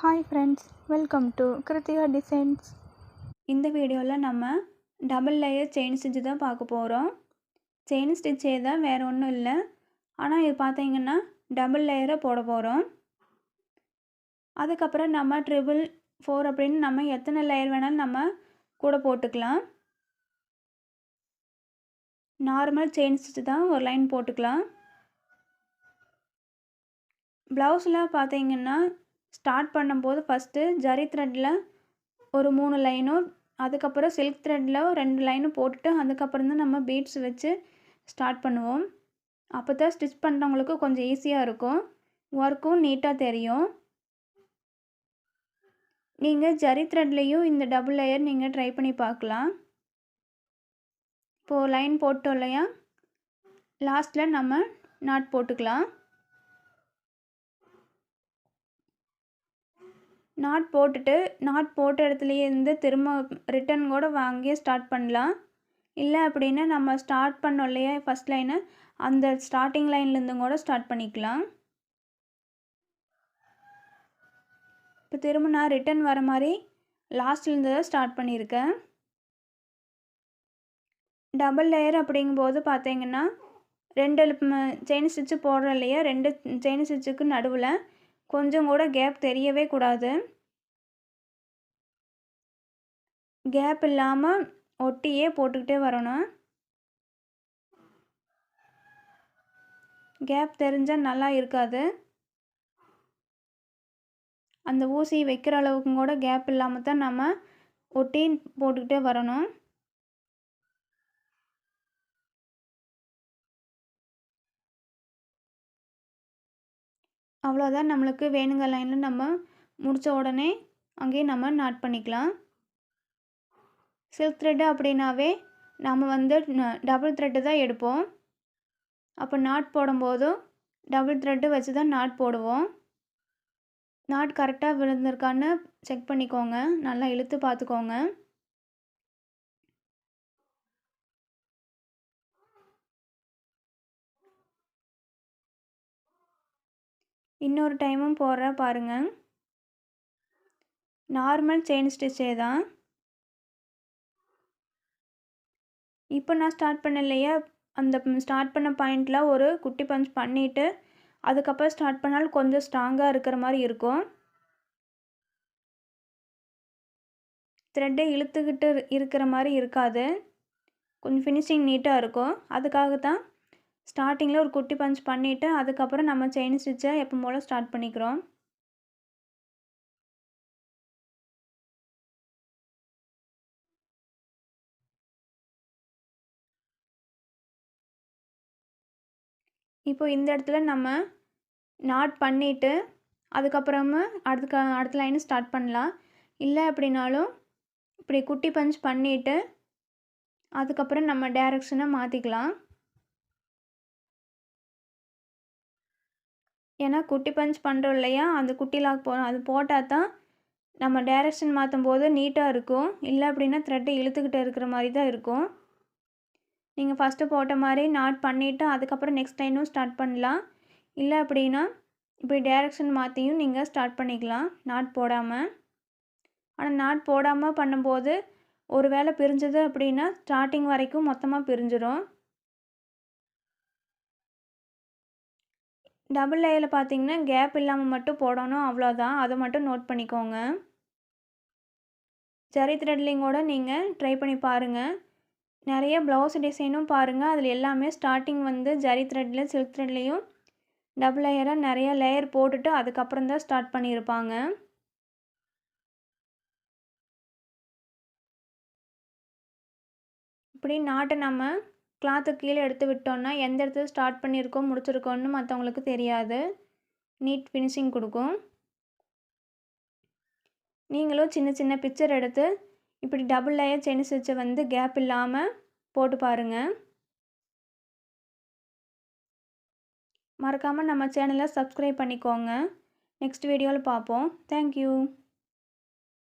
Hi friends, welcome to Kiruthika designs. இந்த வீடியோவில் நம்ம டபுள் லேயர் செயின் ஸ்டிச் தான் பார்க்க போகிறோம். செயின் ஸ்டிச்சே தான், வேறு ஒன்றும் இல்லை. ஆனால் இது பார்த்தீங்கன்னா டபுள் லேயரை போட போகிறோம். அதுக்கப்புறம் நம்ம 444 அப்படின்னு நம்ம எத்தனை லேயர் வேணாலும் நம்ம கூட போட்டுக்கலாம். நார்மல் செயின் ஸ்டிச் தான், ஒரு லைன் போட்டுக்கலாம். ப்ளவுஸில் பார்த்தீங்கன்னா ஸ்டார்ட் பண்ணும்போது ஃபஸ்ட்டு ஜரி த்ரெட்டில் ஒரு 3 லைனும், அதுக்கப்புறம் சில்க் த்ரெட்டில் 2 லைனும் போட்டுட்டு அதுக்கப்புறம் தான் நம்ம பீட்ஸ் வச்சு ஸ்டார்ட் பண்ணுவோம். அப்போ தான் ஸ்டிச் பண்ணுறவங்களுக்கு கொஞ்சம் ஈஸியாக இருக்கும், ஒர்க்கும் நீட்டாக தெரியும். நீங்கள் ஜரி த்ரெட்லேயும் இந்த டபுள் லேயர் நீங்கள் ட்ரை பண்ணி பார்க்கலாம். இப்போது லைன் போட்டோம் இல்லையா, லாஸ்ட்டில் நம்ம நாட் போட்டுக்கலாம். நாட் போட்டுட்டு நாட் போட்ட இடத்துலையே இருந்து திரும்ப ரிட்டன் கூட வாங்கி ஸ்டார்ட் பண்ணலாம். இல்லை அப்படின்னா நம்ம ஸ்டார்ட் பண்ணோம் இல்லையா ஃபஸ்ட் லைனு, அந்த ஸ்டார்டிங் லைன்லேருந்து கூட ஸ்டார்ட் பண்ணிக்கலாம். இப்போ திரும்ப நான் ரிட்டன் வர மாதிரி லாஸ்ட்லேருந்து தான் ஸ்டார்ட் பண்ணியிருக்கேன். டபுள் லேயர் அப்படிங்கும்போது பார்த்தீங்கன்னா 2 செயின் ஸ்டிச்சு போடுறோம் இல்லையா, 2 செயின் ஸ்டிச்சுக்கு நடுவில் கொஞ்சம் கூட கேப் தெரியவே கூடாது. கேப் இல்லாமல் ஒட்டியே போட்டுக்கிட்டே வரணும். கேப் தெரிஞ்சால் நல்லா இருக்காது. அந்த ஊசி வைக்கிற அளவுக்கும் கூட கேப் இல்லாமல் தான் நம்ம ஒட்டி போட்டுக்கிட்டே வரணும். அவ்வளோதான், நம்மளுக்கு வேணுங்க லைனில் நம்ம முடித்த உடனே அங்கேயே நம்ம நாட் பண்ணிக்கலாம். சில்க் த்ரெட்டு அப்படின்னாவே நம்ம டபுள் த்ரெட்டு தான் எடுப்போம். அப்போ நாட் போடும்போதும் டபுள் த்ரெட்டு வச்சு தான் நாட் போடுவோம். நாட் கரெக்டாக விழுந்திருக்கான்னு செக் பண்ணிக்கோங்க, நல்லா இழுத்து பார்த்துக்கோங்க. இன்னொரு டைமும் போடுற பாருங்கள். நார்மல் செயின் ஸ்டிச்சே தான். இப்போ நான் ஸ்டார்ட் பண்ண இல்லையா, அந்த ஸ்டார்ட் பண்ண பாயிண்டில் ஒரு குட்டி பஞ்ச் பண்ணிவிட்டு அதுக்கப்புறம் ஸ்டார்ட் பண்ணாலும் கொஞ்சம் ஸ்ட்ராங்காக இருக்கிற மாதிரி இருக்கும். த்ரெட்டை இழுத்துக்கிட்டு இருக்கிற மாதிரி இருக்காது, கொஞ்சம் ஃபினிஷிங் நீட்டாக இருக்கும். அதுக்காக தான் ஸ்டார்டிங்கில் ஒரு குட்டி பஞ்ச் பண்ணிவிட்டு அதுக்கப்புறம் நம்ம செயின் ஸ்டிச்சை எப்போ போல் ஸ்டார்ட் பண்ணிக்கிறோம். இப்போ இந்த இடத்துல நம்ம நாட் பண்ணிவிட்டு அதுக்கப்புறமா அடுத்த லைனை ஸ்டார்ட் பண்ணலாம். இல்லை அப்படின்னாலும் இப்படி குட்டி பஞ்ச் பண்ணிவிட்டு அதுக்கப்புறம் நம்ம டைரக்ஷனை மாற்றிக்கலாம். ஏன்னா குட்டி பஞ்ச் பண்ணுறோம் இல்லையா, அந்த குட்டி லாக் அது போட்டால் தான் நம்ம டைரக்ஷன் மாற்றும் போது நீட்டாக இருக்கும். இல்லை அப்படின்னா த்ரெட்டை இழுத்துக்கிட்டு இருக்கிற மாதிரி தான் இருக்கும். நீங்கள் ஃபஸ்ட்டு போட்ட மாதிரி நாட் பண்ணிவிட்டு அதுக்கப்புறம் நெக்ஸ்ட் லைனும் ஸ்டார்ட் பண்ணலாம். இல்லை அப்படின்னா இப்படி டைரக்ஷன் மாற்றியும் நீங்கள் ஸ்டார்ட் பண்ணிக்கலாம் நாட் போடாமல். ஆனால் நாட் போடாமல் பண்ணும்போது ஒரு வேளை பிரிஞ்சது அப்படின்னா ஸ்டார்டிங் வரைக்கும் மொத்தமாக பிரிஞ்சிடும். டபுள் லேயரில் பார்த்தீங்கன்னா கேப் இல்லாமல் மட்டும் போடணும், அவ்வளோதான். அதை மட்டும் நோட் பண்ணிக்கோங்க. ஜரி த்ரெட்லிங் கூட நீங்கள் ட்ரை பண்ணி பாருங்கள். நிறைய ப்ளவுஸ் டிசைனும் பாருங்கள், அதில் எல்லாமே ஸ்டார்டிங் ஜரி த்ரெட்லேயும் சில்க் த்ரெட்லேயும் டபுள் லேயராக நிறைய லேயர் போட்டுட்டு அதுக்கப்புறம் தான் ஸ்டார்ட் பண்ணியிருப்பாங்க. இப்படி நாட்டை நம்ம கிளாத்து கீழே எடுத்து விட்டோன்னா எந்த இடத்துல ஸ்டார்ட் பண்ணியிருக்கோம் முடிச்சிருக்கோன்னு மற்றவங்களுக்கு தெரியாது, நீட் ஃபினிஷிங் கொடுக்கும். நீங்களும் சின்ன சின்ன பிக்சர் எடுத்து இப்படி டபுள் லேயர் செயின் ஸ்டிச்சை கேப் இல்லாமல் போட்டு பாருங்கள். மறக்காமல் நம்ம சேனலை சப்ஸ்கிரைப் பண்ணிக்கோங்க. நெக்ஸ்ட் வீடியோவில் பார்ப்போம். தேங்க்யூ.